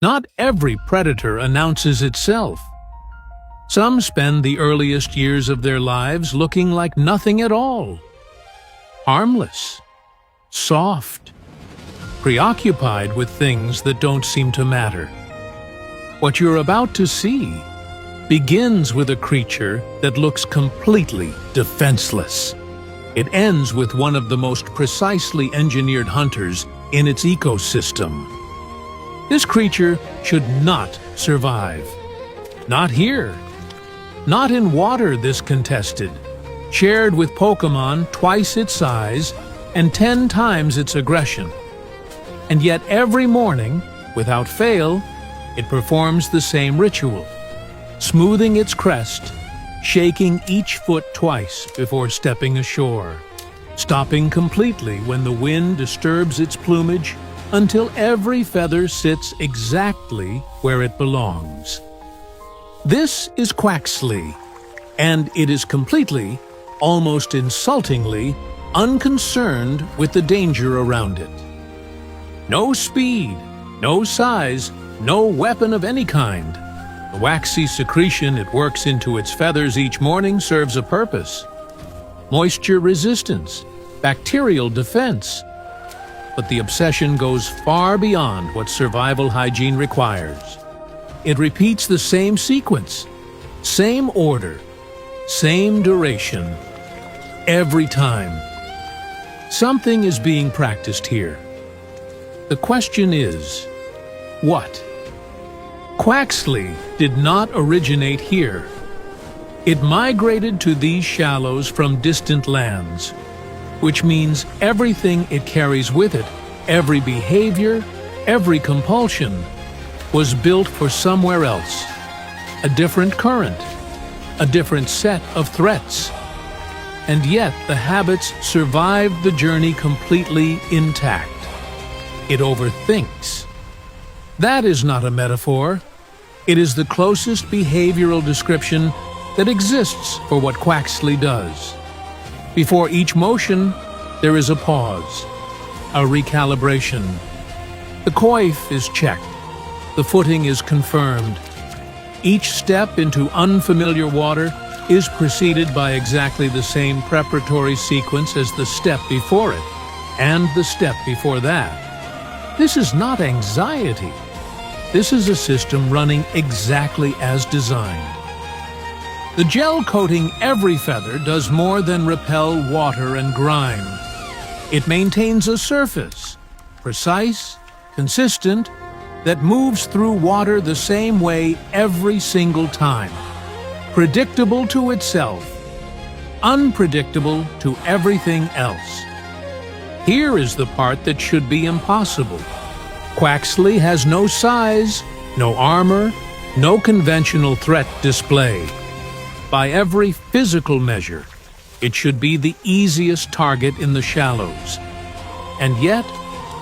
Not every predator announces itself. Some spend the earliest years of their lives looking like nothing at all. Harmless, soft, preoccupied with things that don't seem to matter. What you're about to see begins with a creature that looks completely defenseless. It ends with one of the most precisely engineered hunters in its ecosystem. This creature should not survive. Not here. Not in water this contested, shared with Pokémon twice its size and 10 times its aggression. And yet every morning, without fail, it performs the same ritual, smoothing its crest, shaking each foot twice before stepping ashore, stopping completely when the wind disturbs its plumage until every feather sits exactly where it belongs. This is Quaxly, and it is completely, almost insultingly, unconcerned with the danger around it. No speed, no size, no weapon of any kind. The waxy secretion it works into its feathers each morning serves a purpose: moisture resistance, bacterial defense. But the obsession goes far beyond what survival hygiene requires. It repeats the same sequence, same order, same duration, every time. Something is being practiced here. The question is, what? Quaxly did not originate here. It migrated to these shallows from distant lands, which means everything it carries with it, every behavior, every compulsion, was built for somewhere else. A different current, a different set of threats. And yet the habits survived the journey completely intact. It overthinks. That is not a metaphor. It is the closest behavioral description that exists for what Quaxly does. Before each motion, there is a pause, a recalibration. The coif is checked. The footing is confirmed. Each step into unfamiliar water is preceded by exactly the same preparatory sequence as the step before it, and the step before that. This is not anxiety. This is a system running exactly as designed. The gel coating every feather does more than repel water and grime. It maintains a surface, precise, consistent, that moves through water the same way every single time. Predictable to itself, unpredictable to everything else. Here is the part that should be impossible. Quaxly has no size, no armor, no conventional threat display. By every physical measure, it should be the easiest target in the shallows. And yet,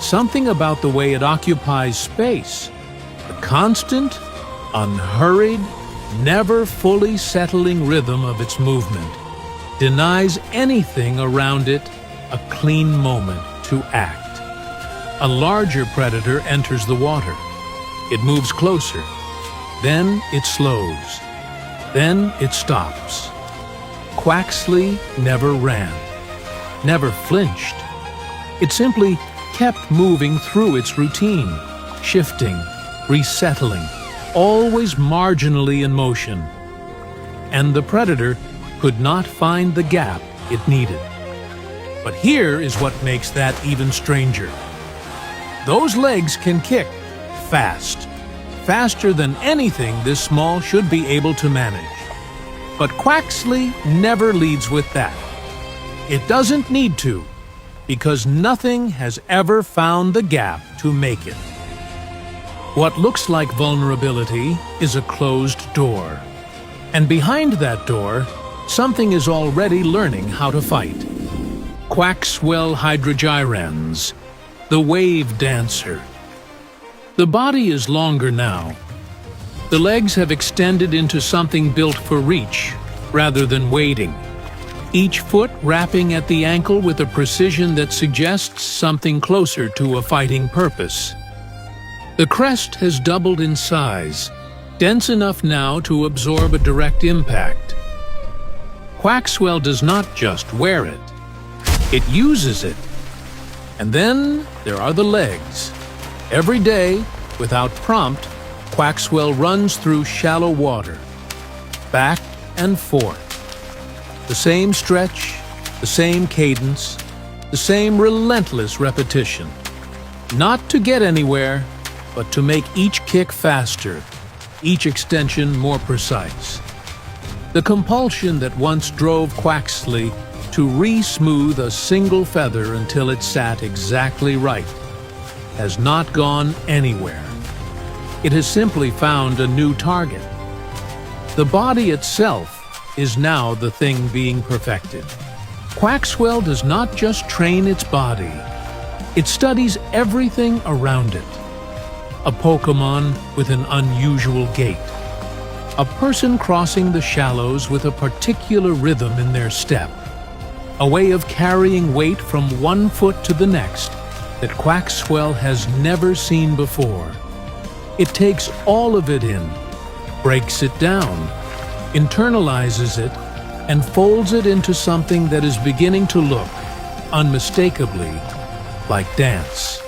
something about the way it occupies space, the constant, unhurried, never fully settling rhythm of its movement, denies anything around it a clean moment to act. A larger predator enters the water. It moves closer. Then it slows. Then it stops. Quaxly never ran, never flinched. It simply kept moving through its routine, shifting, resettling, always marginally in motion. And the predator could not find the gap it needed. But here is what makes that even stranger. Those legs can kick fast, faster than anything this small should be able to manage. But Quaxly never leads with that. It doesn't need to, because nothing has ever found the gap to make it. What looks like vulnerability is a closed door. And behind that door, something is already learning how to fight. Quaxwell hydrogyrans, the wave dancer. The body is longer now. The legs have extended into something built for reach, rather than wading. Each foot wrapping at the ankle with a precision that suggests something closer to a fighting purpose. The crest has doubled in size, dense enough now to absorb a direct impact. Quaxwell does not just wear it, it uses it. And then there are the legs. Every day, without prompt, Quaxwell runs through shallow water, back and forth. The same stretch, the same cadence, the same relentless repetition. Not to get anywhere, but to make each kick faster, each extension more precise. The compulsion that once drove Quaxley to re-smooth a single feather until it sat exactly right has not gone anywhere. It has simply found a new target. The body itself is now the thing being perfected. Quaxwell does not just train its body, it studies everything around it. A Pokémon with an unusual gait. A person crossing the shallows with a particular rhythm in their step. A way of carrying weight from one foot to the next that Quaxwell has never seen before. It takes all of it in, breaks it down, internalizes it, and folds it into something that is beginning to look, unmistakably, like dance.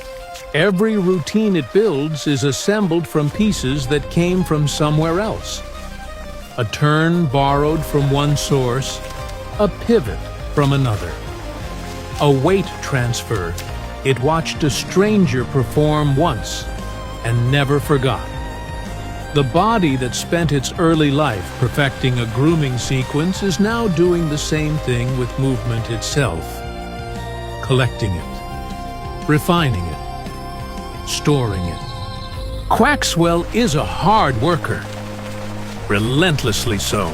Every routine it builds is assembled from pieces that came from somewhere else. A turn borrowed from one source, a pivot from another. A weight transfer it watched a stranger perform once and never forgot. The body that spent its early life perfecting a grooming sequence is now doing the same thing with movement itself. Collecting it, refining it, storing it. Quaxwell is a hard worker, relentlessly so.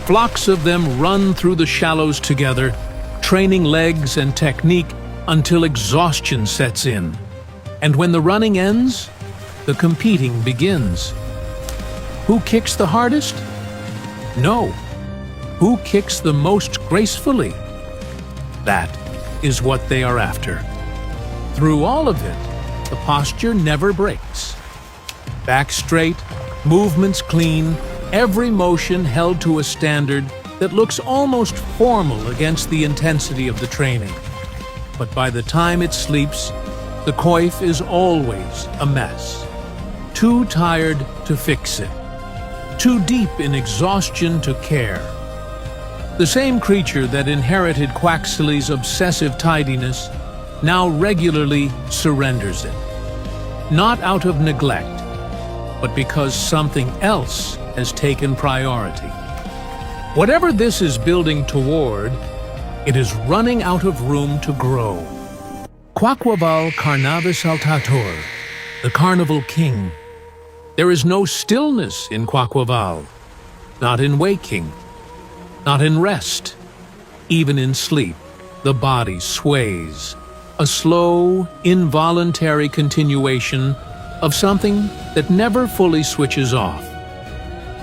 Flocks of them run through the shallows together, training legs and technique until exhaustion sets in. And when the running ends, the competing begins. Who kicks the hardest? No. Who kicks the most gracefully? That is what they are after. Through all of it, the posture never breaks. Back straight, movements clean, every motion held to a standard that looks almost formal against the intensity of the training. But by the time it sleeps, the coif is always a mess. Too tired to fix it. Too deep in exhaustion to care. The same creature that inherited Quaxley's obsessive tidiness now regularly surrenders it. Not out of neglect, but because something else has taken priority. Whatever this is building toward, it is running out of room to grow. Quaquaval Carnavis Altator, the Carnival King. There is no stillness in Quaquaval, not in waking, not in rest. Even in sleep, the body sways, a slow, involuntary continuation of something that never fully switches off.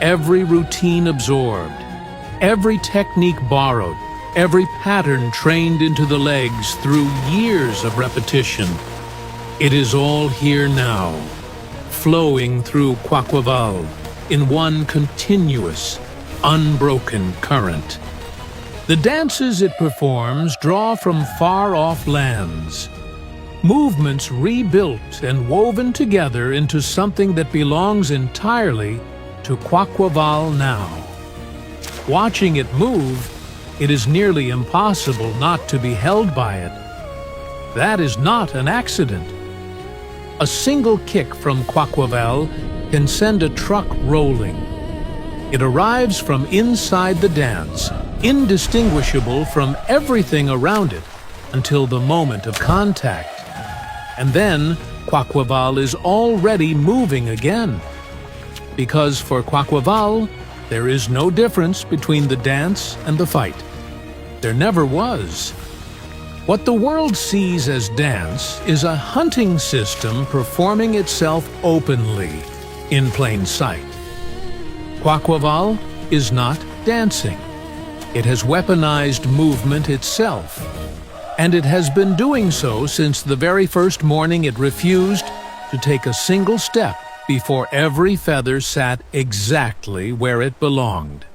Every routine absorbed, every technique borrowed, every pattern trained into the legs through years of repetition. It is all here now, flowing through Quaquaval in one continuous, unbroken current. The dances it performs draw from far-off lands, movements rebuilt and woven together into something that belongs entirely to Quaquaval now. Watching it move, it is nearly impossible not to be held by it. That is not an accident. A single kick from Quaquaval can send a truck rolling. It arrives from inside the dance, indistinguishable from everything around it until the moment of contact. And then Quaquaval is already moving again. Because for Quaquaval, there is no difference between the dance and the fight. There never was. What the world sees as dance is a hunting system performing itself openly, in plain sight. Quaquaval is not dancing. It has weaponized movement itself, and it has been doing so since the very first morning it refused to to take a single step before every feather sat exactly where it belonged.